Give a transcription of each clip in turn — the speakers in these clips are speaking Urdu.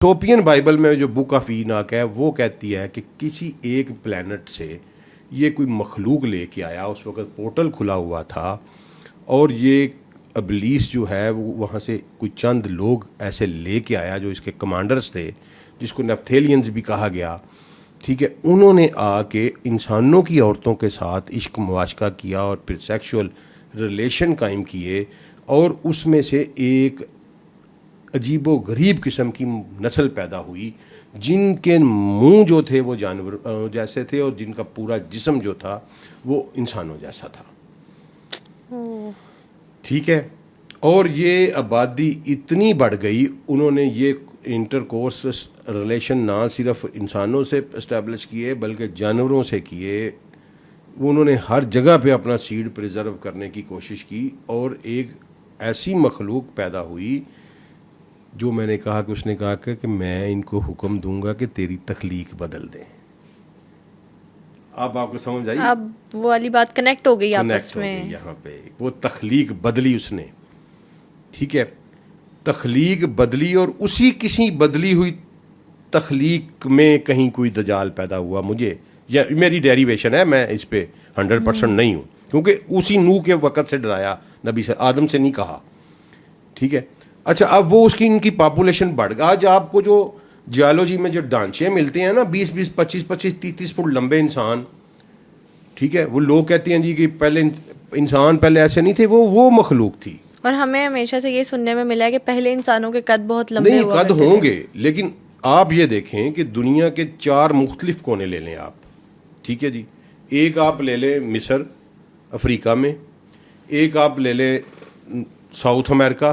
ٹوپین بائبل میں جو بک آف ایناک ہے وہ کہتی ہے کہ کسی ایک پلانٹ سے یہ کوئی مخلوق لے کے آیا, اس وقت پورٹل کھلا ہوا تھا, اور یہ ابلیس جو ہے وہ وہاں سے کوئی چند لوگ ایسے لے کے آیا جو اس کے کمانڈرز تھے, جس کو نیفتھیلینز بھی کہا گیا, ٹھیک ہے. انہوں نے آ کے انسانوں کی عورتوں کے ساتھ عشق مواشقہ کیا اور پھر سیکشول ریلیشن قائم کیے, اور اس میں سے ایک عجیب و غریب قسم کی نسل پیدا ہوئی جن کے منہ جو تھے وہ جانور جیسے تھے اور جن کا پورا جسم جو تھا وہ انسانوں جیسا تھا, ٹھیک ہے. اور یہ آبادی اتنی بڑھ گئی, انہوں نے یہ انٹر کورس ریلیشن نہ صرف انسانوں سے اسٹیبلش کیے بلکہ جانوروں سے کیے. انہوں نے ہر جگہ پہ اپنا سیڈ پریزرو کرنے کی کوشش کی, اور ایک ایسی مخلوق پیدا ہوئی جو میں نے کہا کہ اس نے کہا کہ میں ان کو حکم دوں گا کہ تیری تخلیق بدل دیں. اب آپ کو سمجھ آئی, اب وہ والی بات کنیکٹ ہو گئی آپس میں, یہاں پہ وہ تخلیق بدلی اس نے, ٹھیک ہے. تخلیق بدلی, اور اسی کسی بدلی ہوئی تخلیق میں کہیں کوئی دجال پیدا ہوا. مجھے یا میری ڈیریویشن ہے, میں اس پہ 100% نہیں ہوں, کیونکہ اسی نوح کے وقت سے ڈرایا نبی سے, آدم سے نہیں کہا, ٹھیک ہے. اچھا, اب وہ اس کی ان کی پاپولیشن بڑھ گیا. آج آپ کو جو جیولوجی میں جو ڈھانچے ملتے ہیں نا 20-20, 25-25, 30-30 فٹ لمبے انسان, ٹھیک ہے, وہ لوگ کہتے ہیں جی کہ پہلے انسان پہلے ایسے نہیں تھے, وہ مخلوق تھی. اور ہمیں ہمیشہ سے یہ سننے میں ملا ہے کہ پہلے انسانوں کے قد بہت لمبے نہیں, ہوا قد ہوں گے, لیکن آپ یہ دیکھیں کہ دنیا کے 4 مختلف کونے لے لیں آپ, ٹھیک ہے جی. ایک آپ لے لیں مصر افریقہ میں, ایک آپ لے لیں ساؤتھ امریکہ,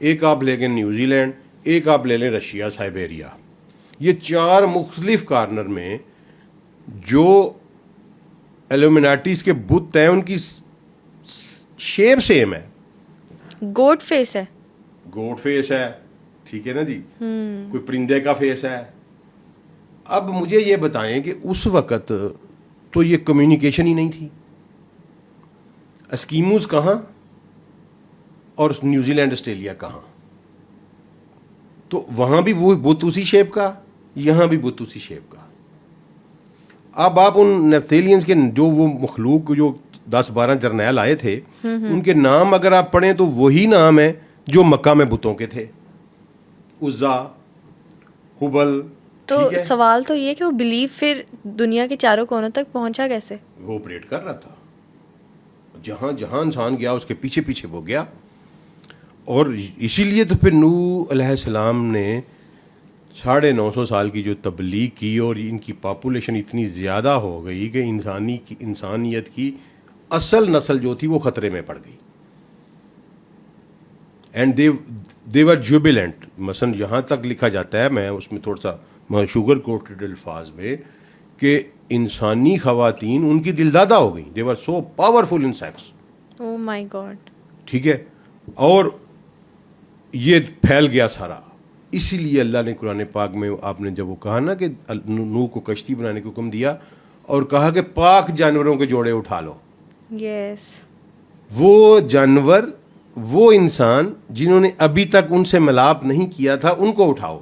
ایک آپ لے لیں نیوزی لینڈ, ایک آپ لے لیں رشیا سائبیریا. یہ 4 مختلف کارنر میں جو ایلومیناٹیز کے بت ہیں ان کی شیپ سیم ہے. گوٹ فیس ہے, گوٹ فیس ہے, ٹھیک ہے نا جی, کوئی پرندے کا فیس ہے. اب مجھے یہ بتائیں کہ اس وقت تو یہ کمیونیکیشن ہی نہیں تھی. اسکیموز کہاں اور نیوزی لینڈ آسٹریلیا کہاں؟ تو وہاں بھی وہ بت اسی شیپ کا, یہاں بھی بت اسی شیپ کا. اب آپ ان نیفتیلینز کے جو وہ مخلوق جو 10-12 جرنیل آئے تھے, ان کے نام اگر آپ پڑھیں تو وہی نام ہے جو مکہ میں بتوں کے تھے, عزا, حبل. تو سوال تو یہ کہ وہ بلیف پھر دنیا کے چاروں کونوں تک پہنچا کیسے؟ وہ آپریٹ کر رہا تھا, جہاں جہاں انسان گیا اس کے پیچھے پیچھے وہ گیا. اور اسی لیے تو پھر نوح علیہ السلام نے 950 سال کی جو تبلیغ کی, اور ان کی پاپولیشن اتنی زیادہ ہو گئی کہ انسانیت کی اصل نسل جو تھی وہ خطرے میں پڑ گئی. And they were jubilant. مثلا یہاں تک لکھا جاتا ہے, میں اس میں تھوڑا سا شوگر کوٹڈ الفاظ میں, کہ انسانی خواتین ان کی دلدادہ ہو گئیں. they were so powerful in sex. Oh my God. ٹھیک ہے, اور یہ پھیل گیا سارا. اسی لیے اللہ نے قرآن پاک میں آپ نے جب وہ کہا نا کہ نوح کو کشتی بنانے کا حکم دیا اور کہا کہ پاک جانوروں کے جوڑے اٹھا لو. Yes. وہ جانور, وہ انسان جنہوں نے ابھی تک ان سے ملاپ نہیں کیا تھا ان کو اٹھاؤ,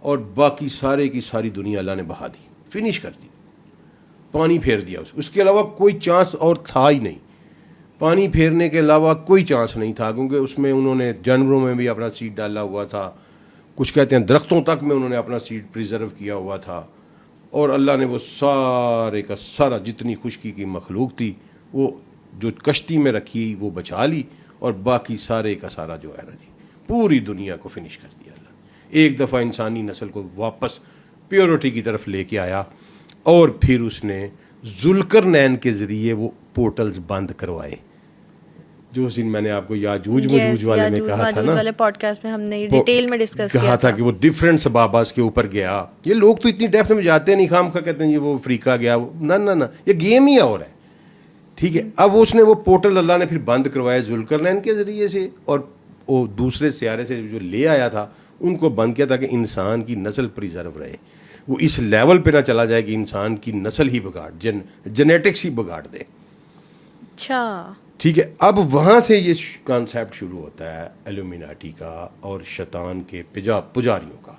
اور باقی سارے کی ساری دنیا اللہ نے بہا دی, فنش کر دی, پانی پھیر دیا. اس کے علاوہ کوئی چانس اور تھا ہی نہیں. پانی پھیرنے کے علاوہ کوئی چانس نہیں تھا, کیونکہ اس میں انہوں نے جانوروں میں بھی اپنا سیڈ ڈالا ہوا تھا, کچھ کہتے ہیں درختوں تک میں انہوں نے اپنا سیڈ پریزرو کیا ہوا تھا. اور اللہ نے وہ سارے کا سارا جتنی خشکی کی مخلوق تھی وہ جو کشتی میں رکھی وہ بچا لی, اور باقی سارے کا سارا جو ہے نا جی پوری دنیا کو فنش کر دیا اللہ. ایک دفعہ انسانی نسل کو واپس پیورٹی کی طرف لے کے آیا, اور پھر اس نے ذوالقرنین کے ذریعے وہ پورٹلز بند کروائے, جو اس دن میں نے آپ کو یاجوج ماجوج والے میں کہا تھا نا, والے پوڈ کاسٹ میں ہم نے ڈیٹیل میں ڈسکس کہا تھا کہ وہ ڈفرینٹ سباباز کے اوپر گیا. یہ لوگ تو اتنی ڈیپتھ میں جاتے نہیں, خام خواہ کہتے ہیں یہ وہ افریقہ گیا, نہ یہ گیم ہی اور ہے, ٹھیک ہے. اب اس نے وہ پورٹل اللہ نے پھر بند کروایا ذوالقرنین کے ذریعے سے, اور وہ دوسرے سیارے سے جو لے آیا تھا ان کو بند کیا تاکہ انسان کی نسل پریزرو رہے. وہ اس لیول پہ نہ چلا جائے کہ انسان کی نسل ہی بگاڑ, جینیٹکس ہی بگاڑ دے. اچھا ٹھیک ہے. اب وہاں سے یہ کانسیپٹ شروع ہوتا ہے ایلومیناٹی کا اور شیطان کے پجاریوں کا.